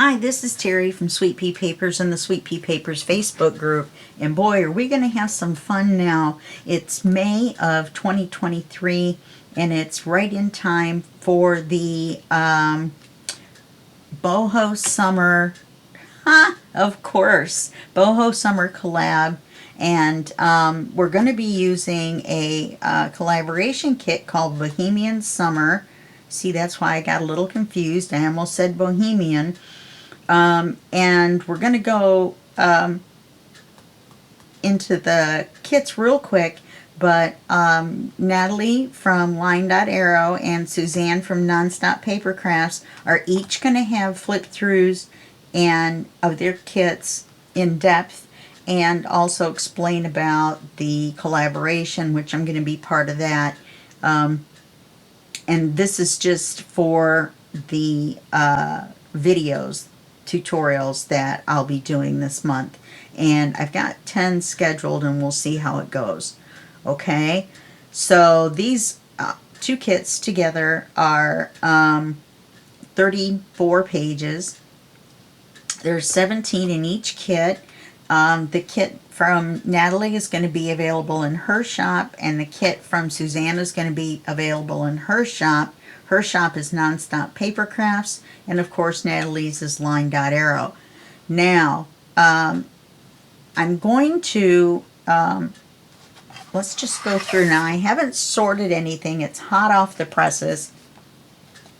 Hi, this is Terry from Sweet Pea Papers and the Sweet Pea Papers Facebook group. And boy, are we going to have some fun now. It's May of 2023 and it's right in time for the Boho Summer, of course, Boho Summer collab. And we're going to be using a collaboration kit called Bohemian Summer. See, that's why I got a little confused. I almost said Bohemian. And we're going to go into the kits real quick, but Nathalie from LineDotArrow and Suzanne from Nonstop Papercrafts are each going to have flip-throughs and of their kits in depth, and also explain about the collaboration, which I'm going to be part of that. And this is just for the videos, tutorials that I'll be doing this month. And I've got 10 scheduled and we'll see how it goes. Okay, so these two kits together are 34 pages. There's 17 in each kit. The kit from Nathalie is going to be available in her shop, and the kit from Suzanne is going to be available in her shop. Her shop is Nonstop Papercrafts, and of course Nathalie's is LineDotArrow. Now, I'm going to, let's just go through now. I haven't sorted anything. It's hot off the presses,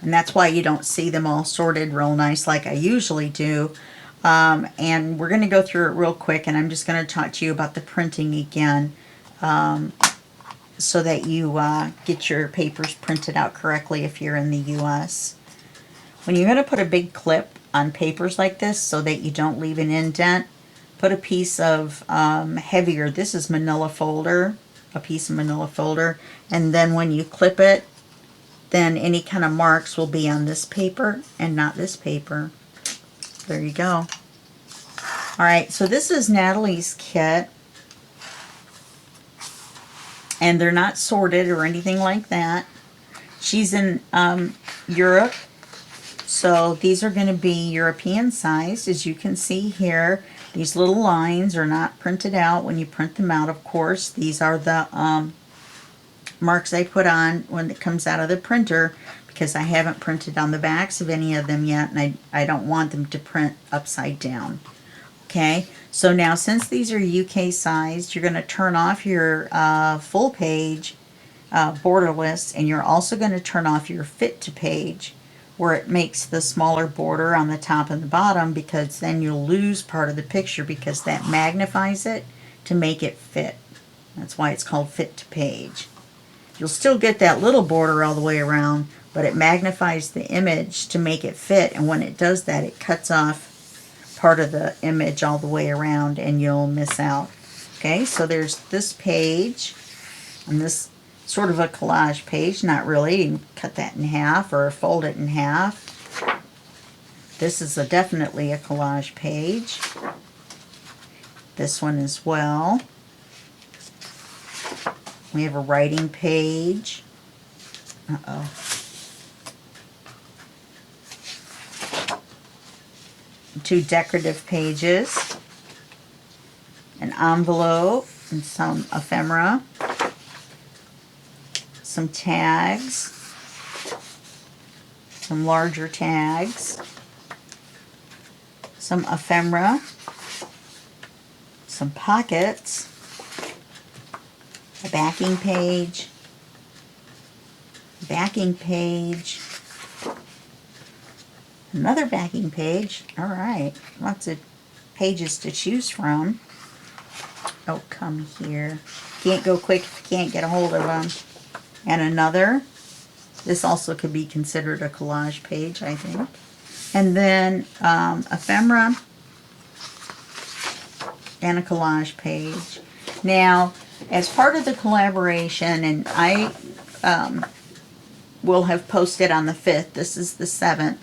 and that's why you don't see them all sorted real nice like I usually do. And we're going to go through it real quick, and I'm just going to talk to you about the printing again, so that you get your papers printed out correctly if you're in the US. When you're going to put a big clip on papers like this so that you don't leave an indent, put a piece of heavier, this is manila folder, a piece of manila folder, and then when you clip it, then any kind of marks will be on this paper and not this paper. There you go. Alright, so this is Nathalie's kit. And they're not sorted or anything like that. She's in Europe, so these are going to be European sized. As you can see here, these little lines are not printed out when you print them out, of course. These are the marks I put on when it comes out of the printer, because I haven't printed on the backs of any of them yet, and I don't want them to print upside down. Okay, so now since these are UK sized, you're going to turn off your full page borderless, and you're also going to turn off your fit to page where it makes the smaller border on the top and the bottom, because then you'll lose part of the picture because that magnifies it to make it fit. That's why it's called fit to page. You'll still get that little border all the way around, but it magnifies the image to make it fit, and when it does that, it cuts off part of the image all the way around and you'll miss out. Okay, so there's this page, and this sort of a collage page, not really. You can cut that in half or fold it in half. This is definitely a collage page. This one as well. We have a writing page. Uh-oh. Two decorative pages, an envelope, and some ephemera, some tags, some larger tags, some ephemera, some pockets, a backing page, another backing page. All right, lots of pages to choose from. Oh, come here. Can't go quick if you can't get a hold of them. And another. This also could be considered a collage page, I think. And then ephemera and a collage page. Now, as part of the collaboration, and I will have posted on the 5th, this is the 7th,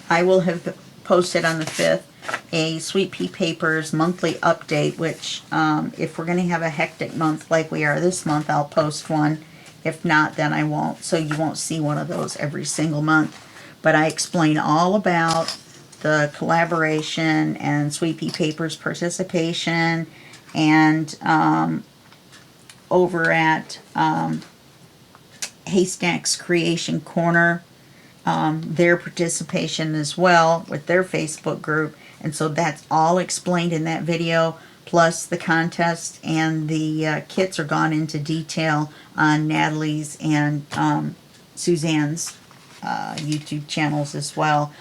I will have posted on the 5th a Sweet Pea Papers monthly update, which if we're going to have a hectic month like we are this month, I'll post one. If not, then I won't. So you won't see one of those every single month. But I explain all about the collaboration and Sweet Pea Papers participation, and over at Haystacks Creation Corner, their participation as well with their Facebook group. And so that's all explained in that video, plus the contest and the kits are gone into detail on Nathalie's and Suzanne's YouTube channels as well.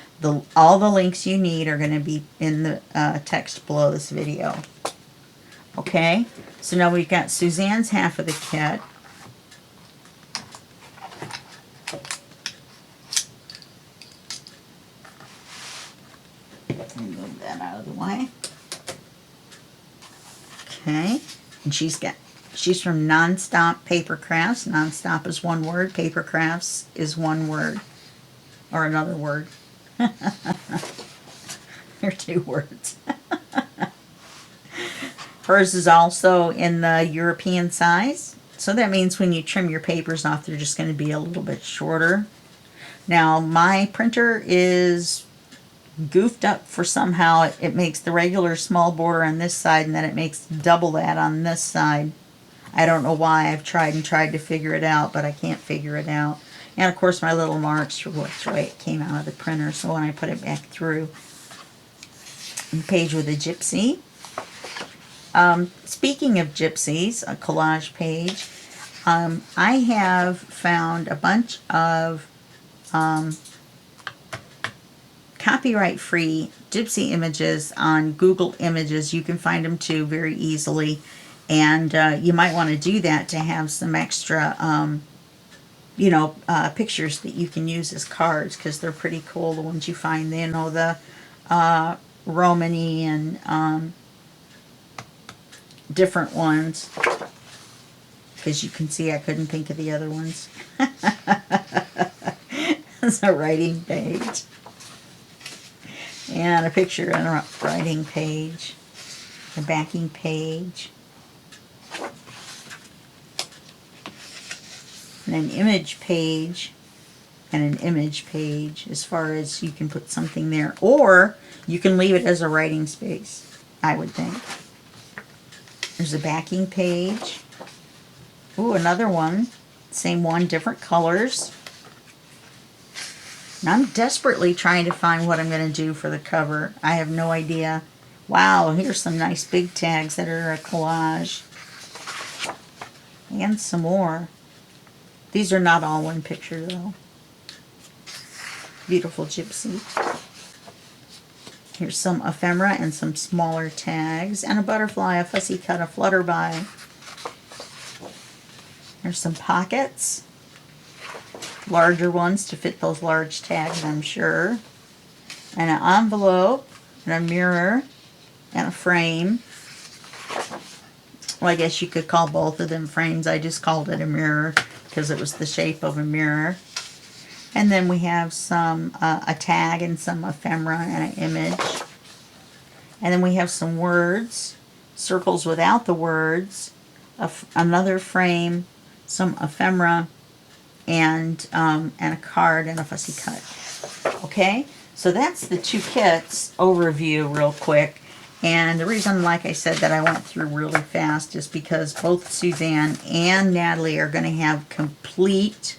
All the links you need are going to be in the text below this video. Okay, so now we've got Suzanne's half of the kit. Move that out of the way. Okay, and she's from Nonstop Papercrafts. Nonstop is one word. Papercrafts is one word, or another word. They're two words. Hers is also in the European size, so that means when you trim your papers off, they're just going to be a little bit shorter. Now, my printer is goofed up for somehow. It makes the regular small border on this side, and then it makes double that on this side. I don't know why. I've tried and tried to figure it out, but I can't figure it out. And of course my little marks are what's the way it came out of the printer, so when I put it back through. The page with a gypsy. Speaking of gypsies, a collage page, I have found a bunch of copyright-free gypsy images on Google Images. You can find them too very easily, and you might want to do that to have some extra, pictures that you can use as cards, because they're pretty cool, the ones you find. You know, the Romany and different ones, because you can see I couldn't think of the other ones. It's a writing page. And a picture and a writing page. A backing page. And an image page. And an image page, as far as you can put something there. Or you can leave it as a writing space, I would think. There's a backing page. Ooh, another one. Same one, different colors. And I'm desperately trying to find what I'm going to do for the cover. I have no idea. Wow, here's some nice big tags that are a collage. And some more. These are not all one picture, though. Beautiful gypsy. Here's some ephemera and some smaller tags. And a butterfly, a fussy cut, a flutterby. There's some pockets. Larger ones to fit those large tags, I'm sure. And an envelope, and a mirror, and a frame. Well, I guess you could call both of them frames. I just called it a mirror because it was the shape of a mirror. And then we have some, a tag and some ephemera and an image. And then we have some words, circles without the words, another frame, some ephemera, and a card and a fussy cut. Okay, so that's the two kits overview real quick. And the reason, like I said, that I went through really fast is because both Suzanne and Nathalie are going to have complete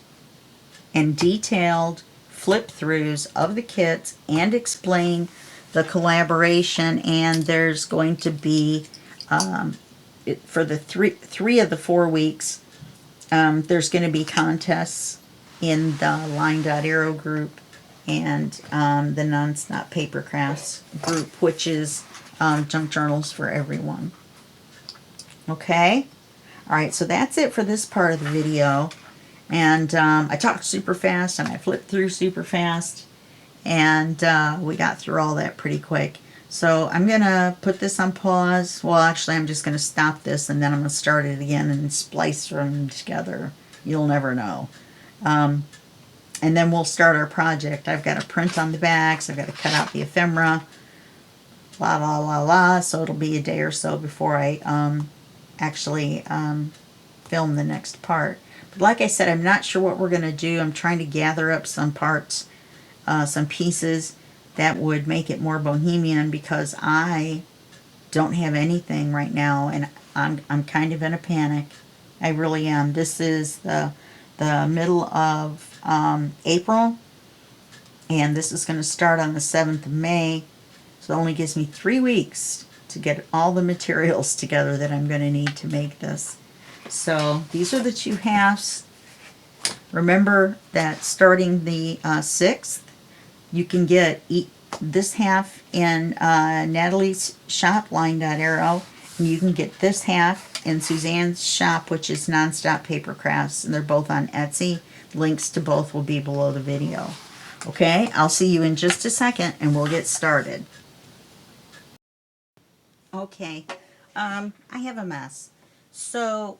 and detailed flip-throughs of the kits and explain the collaboration. And there's going to be, for the three of the 4 weeks, there's going to be contests in the LineDotArrow group and the Nonstop Papercrafts group, which is junk journals for everyone. Okay? Alright, so that's it for this part of the video. And I talked super fast and I flipped through super fast. And we got through all that pretty quick. So I'm going to put this on pause. Well, actually, I'm just going to stop this and then I'm going to start it again and splice them together. You'll never know. And then we'll start our project. I've got to print on the backs. I've got to cut out the ephemera. La, la, la, la. So it'll be a day or so before I actually film the next part. But like I said, I'm not sure what we're going to do. I'm trying to gather up some parts, some pieces that would make it more bohemian, because I don't have anything right now, and I'm kind of in a panic. I really am. This is the middle of April, and this is going to start on the 7th of May. So it only gives me 3 weeks to get all the materials together that I'm going to need to make this. So these are the 2 halves. Remember that starting the 6th, you can get this half in Nathalie's shop, LineDotArrow, and you can get this half in Suzanne's shop, which is Nonstop Papercrafts, and they're both on Etsy. Links to both will be below the video. Okay, I'll see you in just a second, and we'll get started. Okay, I have a mess. So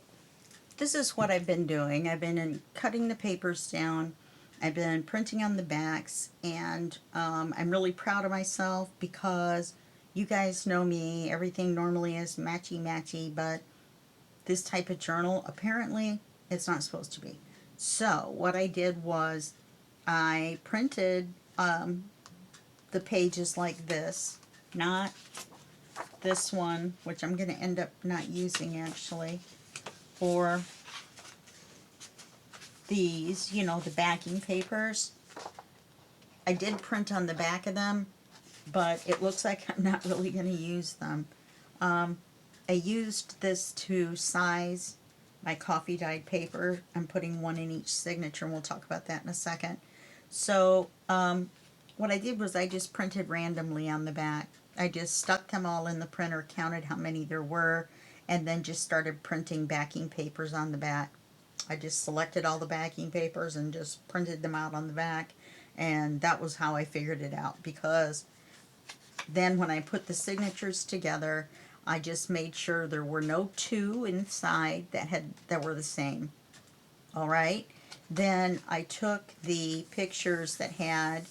this is what I've been doing. I've been cutting the papers down. I've been printing on the backs, and I'm really proud of myself because you guys know me. Everything normally is matchy-matchy, but this type of journal, apparently, it's not supposed to be. So what I did was I printed the pages like this, not this one, which I'm going to end up not using actually, or these, you know, the backing papers. I did print on the back of them, but it looks like I'm not really going to use them. I used this to size my coffee dyed paper. I'm putting one in each signature, and we'll talk about that in a second. So what I did was I just printed randomly on the back. I just stuck them all in the printer, counted how many there were, and then just started printing backing papers on the back. I just selected all the backing papers and just printed them out on the back, and that was how I figured it out, because then when I put the signatures together, I just made sure there were no 2 inside that were the same. All right. Then I took the pictures that had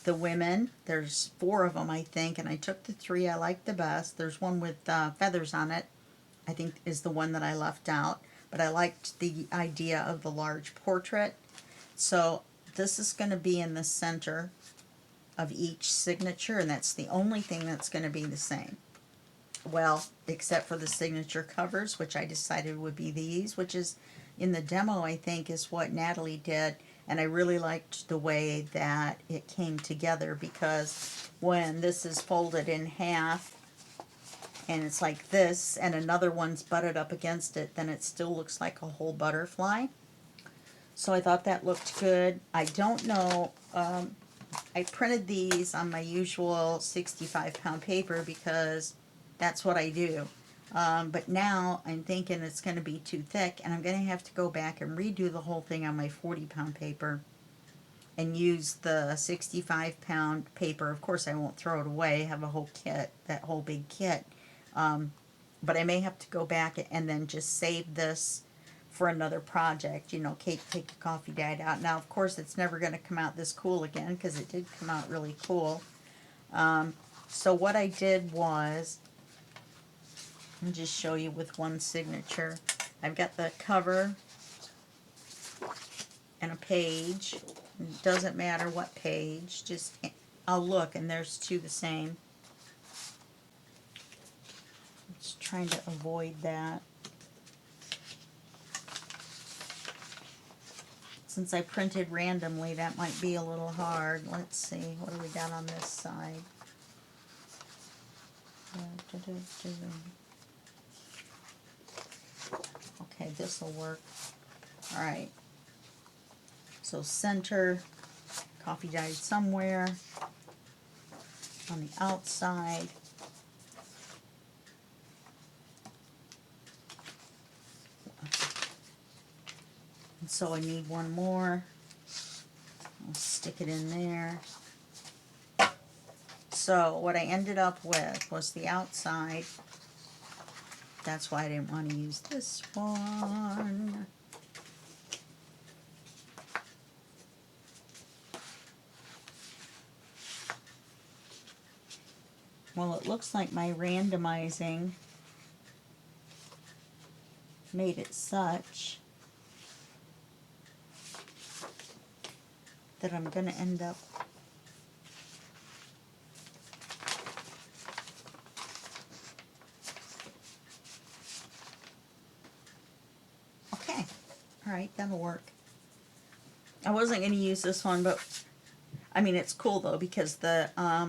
the women. There's 4 of them, I think, and I took the 3 I liked the best. There's one with feathers on it, I think is the one that I left out, but I liked the idea of the large portrait. So this is going to be in the center of each signature, and that's the only thing that's going to be the same. Well, except for the signature covers, which I decided would be these, which is in the demo, I think, is what Nathalie did. And I really liked the way that it came together, because when this is folded in half and it's like this and another one's butted up against it, then it still looks like a whole butterfly. So I thought that looked good. I don't know, I printed these on my usual 65-pound paper because that's what I do. But now I'm thinking it's going to be too thick, and I'm going to have to go back and redo the whole thing on my 40-pound paper and use the 65-pound paper. Of course, I won't throw it away. I have a whole kit, that whole big kit. But I may have to go back and then just save this for another project. You know, take the coffee dyed out. Now, of course, it's never going to come out this cool again, because it did come out really cool. So what I did was, I'll just show you with one signature. I've got the cover and a page. It doesn't matter what page, just I'll look, and there's 2 the same. Just trying to avoid that. Since I printed randomly, that might be a little hard. Let's see, what do we got on this side? Okay, this will work. All right. So center, coffee dyed somewhere on the outside. And so I need one more. I'll stick it in there. So what I ended up with was the outside. That's why I didn't want to use this one. Well, it looks like my randomizing made it such that I'm going to end up All right, that'll work. I wasn't going to use this one, but I mean, it's cool though because the, I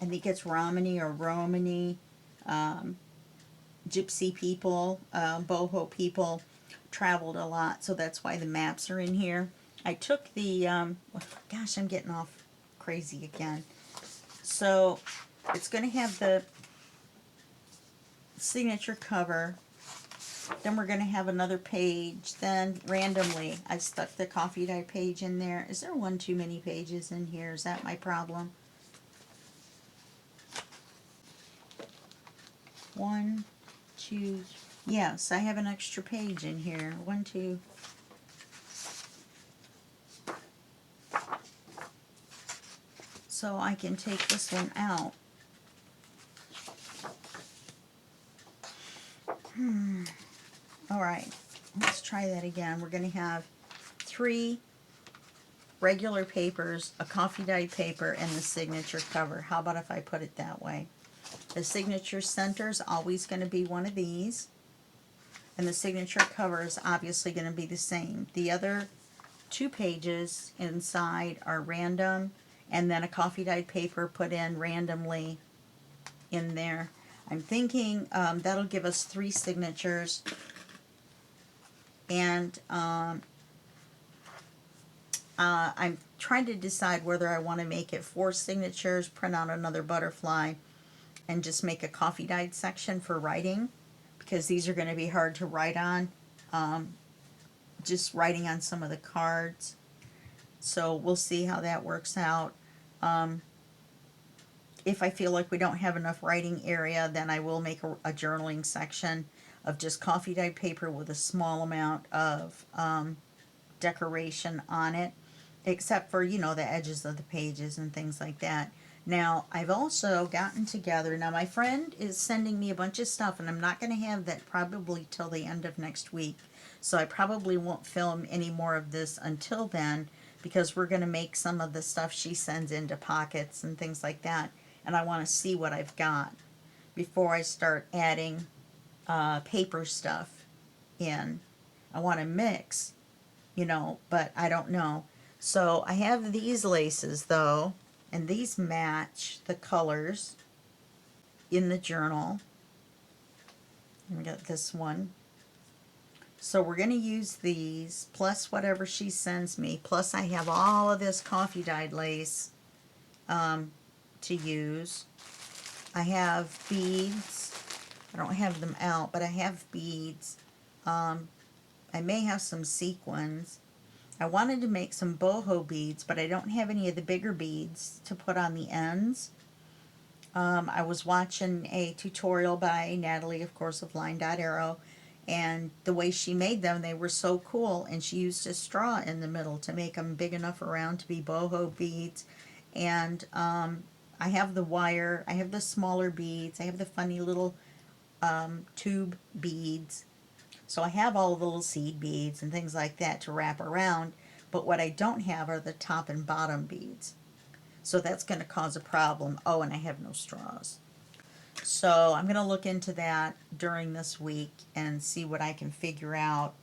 think it's Romani or Romani, gypsy people, boho people traveled a lot, so that's why the maps are in here. I took the, gosh, I'm getting off crazy again. So it's going to have the signature cover. Then we're going to have another page. Then randomly, I stuck the coffee dye page in there. Is there one too many pages in here? Is that my problem? One, two. Yes, I have an extra page in here. One, two. So I can take this one out. All right, let's try that again. We're going to have 3 regular papers, a coffee dyed paper, and the signature cover. How about if I put it that way? The signature center is always going to be one of these, and the signature cover is obviously going to be the same. The other 2 pages inside are random, and then a coffee dyed paper put in randomly in there. I'm thinking that'll give us 3 signatures, and I'm trying to decide whether I want to make it 4 signatures, print out another butterfly, and just make a coffee dyed section for writing, because these are going to be hard to write on, just writing on some of the cards. So we'll see how that works out. If I feel like we don't have enough writing area, then I will make a journaling section of just coffee dyed paper with a small amount of decoration on it, except for, you know, the edges of the pages and things like that. Now, I've also gotten together. Now, my friend is sending me a bunch of stuff, and I'm not going to have that probably till the end of next week. So I probably won't film any more of this until then, because we're going to make some of the stuff she sends into pockets and things like that. And I want to see what I've got before I start adding paper stuff in. I want to mix, you know, but I don't know. So I have these laces though, and these match the colors in the journal. And we got this one. So we're going to use these, plus whatever she sends me, plus I have all of this coffee dyed lace to use. I have beads. I don't have them out, but I have beads. I may have some sequins. I wanted to make some boho beads, but I don't have any of the bigger beads to put on the ends. I was watching a tutorial by Natalie, of course, of LineDotArrow, and the way she made them, they were so cool, and she used a straw in the middle to make them big enough around to be boho beads. And I have the wire, I have the smaller beads, I have the funny little tube beads. So I have all the little seed beads and things like that to wrap around, but what I don't have are the top and bottom beads. So that's going to cause a problem. Oh, and I have no straws. So I'm going to look into that during this week and see what I can figure out.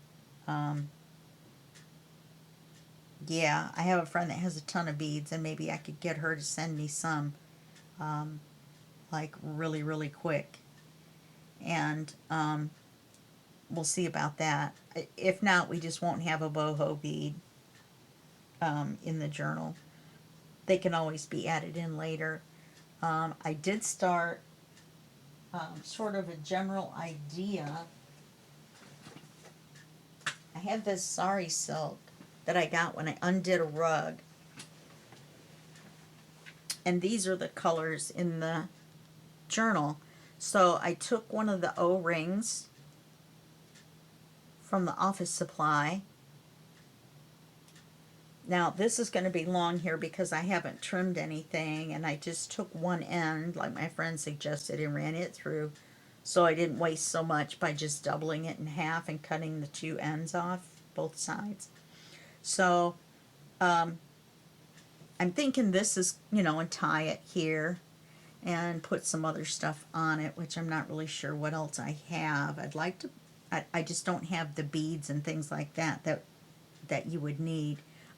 Yeah, I have a friend that has a ton of beads, and maybe I could get her to send me some, like really, really quick. And we'll see about that. If not, we just won't have a boho bead in the journal. They can always be added in later. I did start sort of a general idea. I have this sari silk that I got when I undid a rug. And these are the colors in the journal. So I took one of the O-rings from the office supply. Now this is going to be long here because I haven't trimmed anything, and I just took one end like my friend suggested and ran it through, so I didn't waste so much by just doubling it in half and cutting the 2 ends off both sides. So I'm thinking this is, you know, and tie it here and put some other stuff on it, which I'm not really sure what else I have. I just don't have the beads and things like that you would need.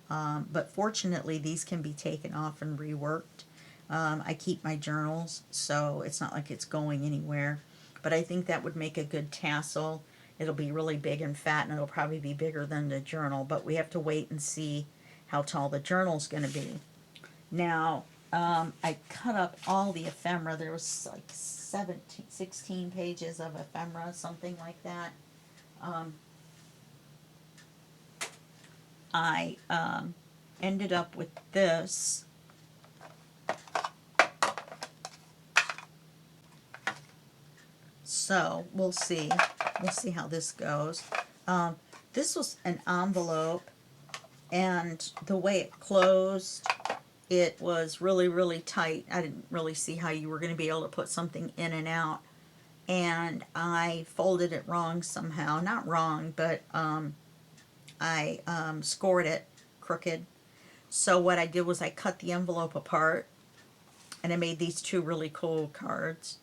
But fortunately, these can be taken off and reworked. I keep my journals, so it's not like it's going anywhere. But I think that would make a good tassel. It'll be really big and fat, and it'll probably be bigger than the journal. But we have to wait and see how tall the journal's going to be. Now, I cut up all the ephemera. There was like 16 pages of ephemera, something like that. I ended up with this. So we'll see. We'll see how this goes. This was an envelope, and the way it closed, it was really, really tight. I didn't really see how you were going to be able to put something in and out. And I folded it wrong somehow. Not wrong, but I scored it crooked. So what I did was I cut the envelope apart, and I made these two really cool cards.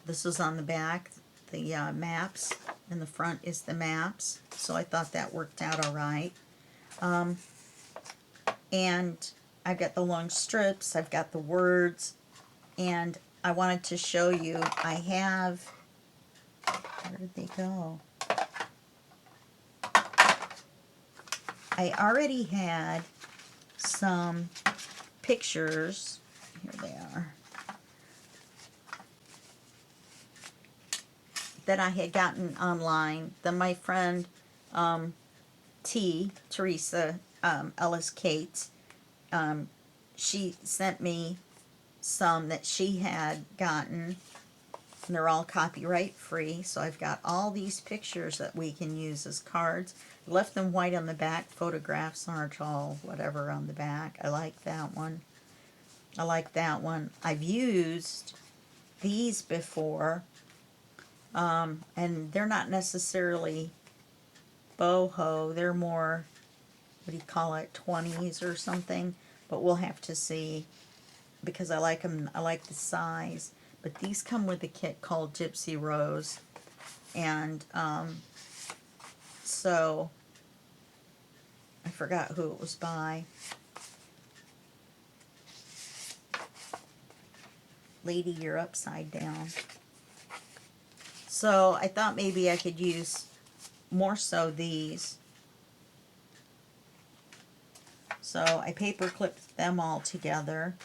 This is on the back, the maps, and the front is the maps. So I thought that worked out all right. And I've got the long strips, I've got the words, and I wanted to show you, I have, where did they go? I already had some pictures, here they are, that I had gotten online. Then my friend Teresa Ellis Cates, she sent me some that she had gotten, and they're all copyright free. So I've got all these pictures that we can use as cards. Left them white on the back. Photographs aren't all whatever on the back. I like that one. I like that one. I've used these before, and they're not necessarily boho. They're more, what do you call it, 20s or something. But we'll have to see, because I like them. I like the size. But these come with a kit called Gypsy Rose, and so I forgot who it was by. Lady, you're upside down. So I thought maybe I could use more so these. So I paper clipped them all together.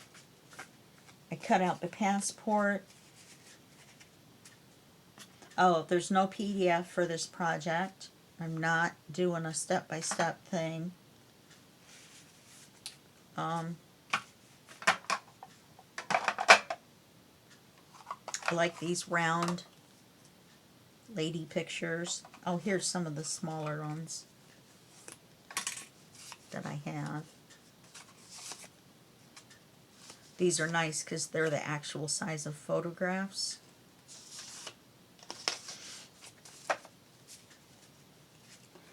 I cut out the passport. Oh, there's no PDF for this project. I'm not doing a step-by-step thing. I like these round lady pictures. Oh, here's some of the smaller ones that I have. These are nice because they're the actual size of photographs.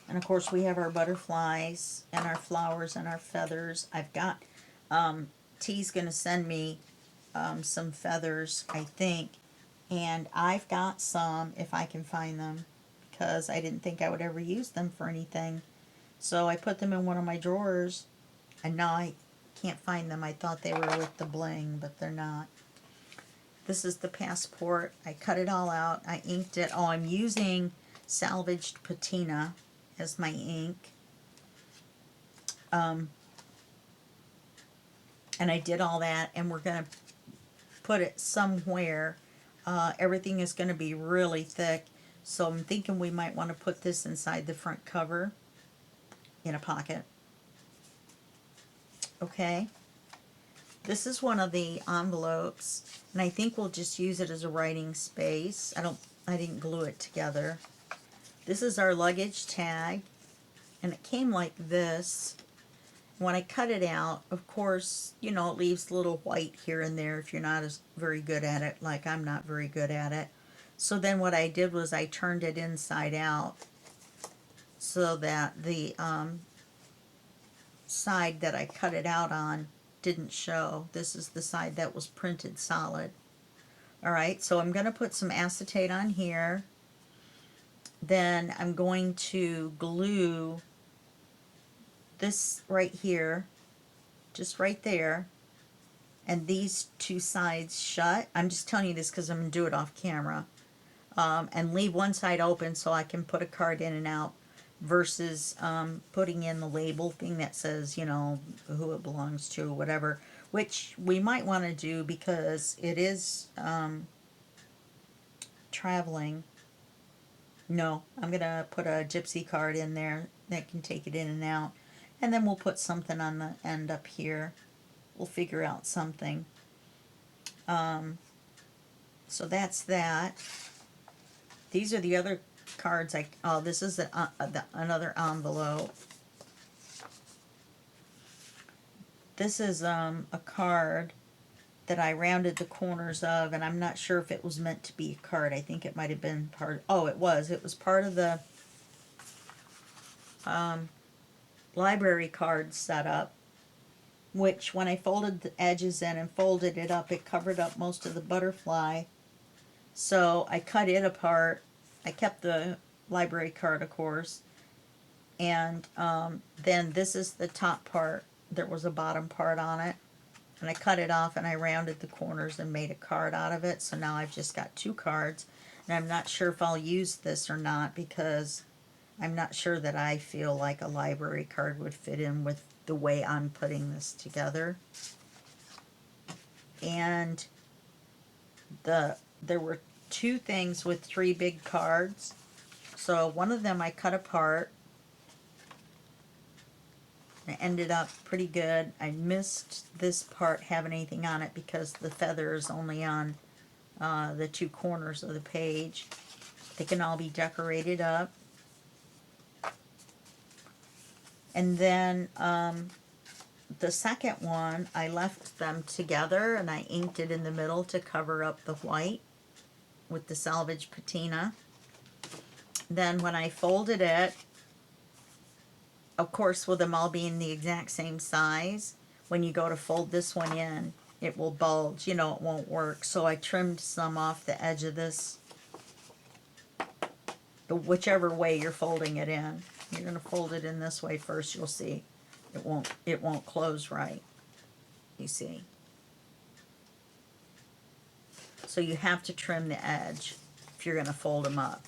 And of course we have our butterflies and our flowers and our feathers. I've got, T's going to send me some feathers, I think. And I've got some, if I can find them, because I didn't think I would ever use them for anything. So I put them in one of my drawers, and now I can't find them. I thought they were with the bling, but they're not. This is the passport. I cut it all out. I inked it. Oh, I'm using salvaged patina as my ink. And I did all that, and we're going to put it somewhere. Everything is going to be really thick, so I'm thinking we might want to put this inside the front cover in a pocket. Okay. This is one of the envelopes, and I think we'll just use it as a writing space. I didn't glue it together. This is our luggage tag, and it came like this. When I cut it out, of course, you know, it leaves a little white here and there if you're not as very good at it, like I'm not very good at it. So then what I did was I turned it inside out so that the side that I cut it out on didn't show. This is the side that was printed solid. Alright, so I'm going to put some acetate on here. then I'm going to glue this right here, just right there, and these two sides shut. I'm just telling you this because I'm going to do it off camera. And leave one side open so I can put a card in and out versus putting in the label thing that says, you know, who it belongs to or whatever, which we might want to do because it is traveling. No, I'm going to put a gypsy card in there that can take it in and out. And then we'll put something on the end up here. We'll figure out something. So that's that. These are the other cards. Oh, this is another envelope. This is a card that I rounded the corners of, and I'm not sure if it was meant to be a card. I think it might have been part. Oh, it was. It was part of the library card setup, which when I folded the edges in and folded it up, it covered up most of the butterfly. So I cut it apart. I kept the library card, of course. And then this is the top part. There was a bottom part on it. And I cut it off and I rounded the corners and made a card out of it. So now I've just got two cards. And I'm not sure if I'll use this or not because I'm not sure that I feel like a library card would fit in with the way I'm putting this together. And there were two things with three big cards. So one of them I cut apart. It ended up pretty good. I missed this part having anything on it because the feather is only on the two corners of the page. They can all be decorated up. And then the second one, I left them together and I inked it in the middle to cover up the white with the salvage patina. Then when I folded it, of course, with them all being the exact same size, when you go to fold this one in, it will bulge. You know, it won't work. So I trimmed some off the edge of this, whichever way you're folding it in. You're going to fold it in this way first. You'll see it won't close right. You see. So you have to trim the edge if you're going to fold them up.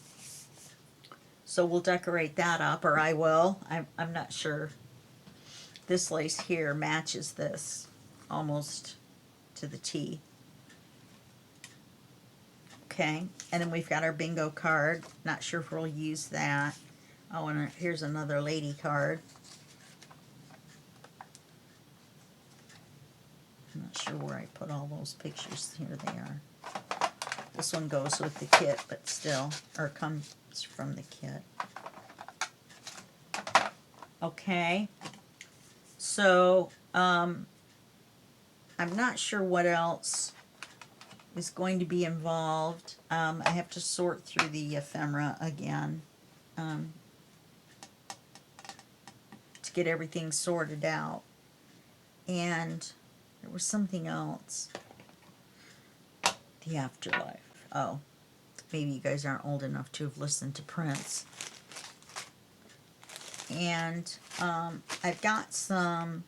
So we'll decorate that up, or I will. I'm not sure. This lace here matches this almost to the T. Okay, and then we've got our bingo card. Not sure if we'll use that. Oh, and here's another lady card. I'm not sure where I put all those pictures. Here they are. This one goes with the kit, but still, or comes from the kit. Okay, so I'm not sure what else is going to be involved. I have to sort through the ephemera again to get everything sorted out. And there was something else. The afterlife. Oh, maybe you guys aren't old enough to have listened to Prince. And I've got some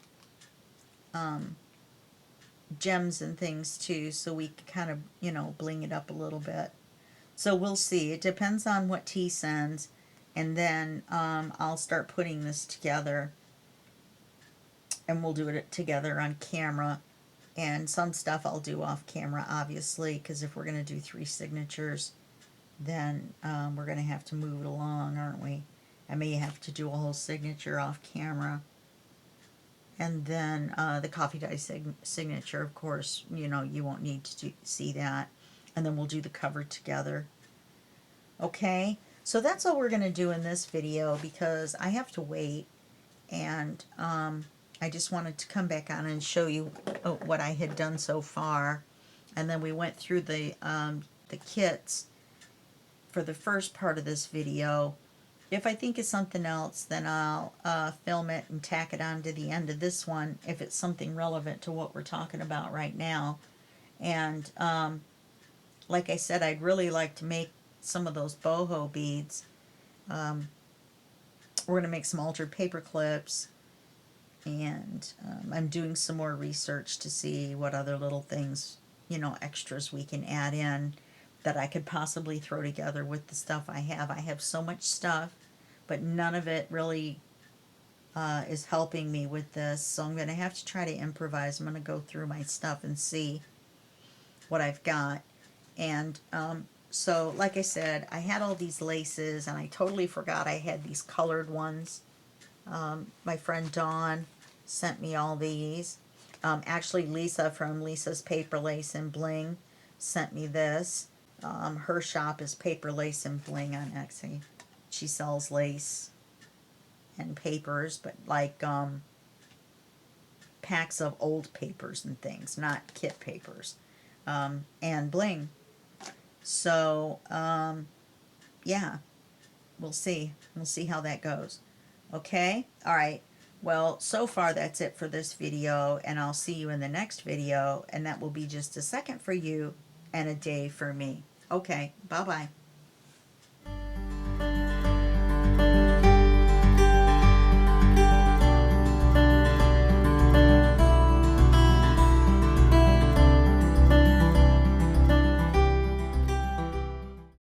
gems and things too, so we can kind of, you know, bling it up a little bit. So we'll see. It depends on what T sends, and then I'll start putting this together, and we'll do it together on camera. And some stuff I'll do off camera, obviously, because if we're going to do 3 signatures, then we're going to have to move it along, aren't we? I may have to do a whole signature off camera. And then the coffee dye signature, of course, you know, you won't need to see that. And then we'll do the cover together. Okay, so that's all we're going to do in this video because I have to wait. And I just wanted to come back on and show you what I had done so far. And then we went through the kits for the first part of this video. If I think of something else, then I'll film it and tack it on to the end of this one if it's something relevant to what we're talking about right now. And like I said, I'd really like to make some of those boho beads. we're going to make some altered paper clips, and I'm doing some more research to see what other little things, extras we can add in that I could possibly throw together with the stuff I have. I have so much stuff, but none of it really is helping me with this, so I'm going to have to try to improvise. I'm going to go through my stuff and see what I've got. And so, like I said, I had all these laces, and I totally forgot I had these colored ones. My friend Dawn sent me all these. Actually, Lisa from Lisa's Paper Lace and Bling sent me this. Her shop is Paper Lace and Bling on Etsy. She sells lace and papers, but like packs of old papers and things, not kit papers, and bling. So yeah, we'll see how that goes. Okay, all right, well, so far that's it for this video, and I'll see you in the next video, and that will be just a second for you and a day for me. Okay, bye bye.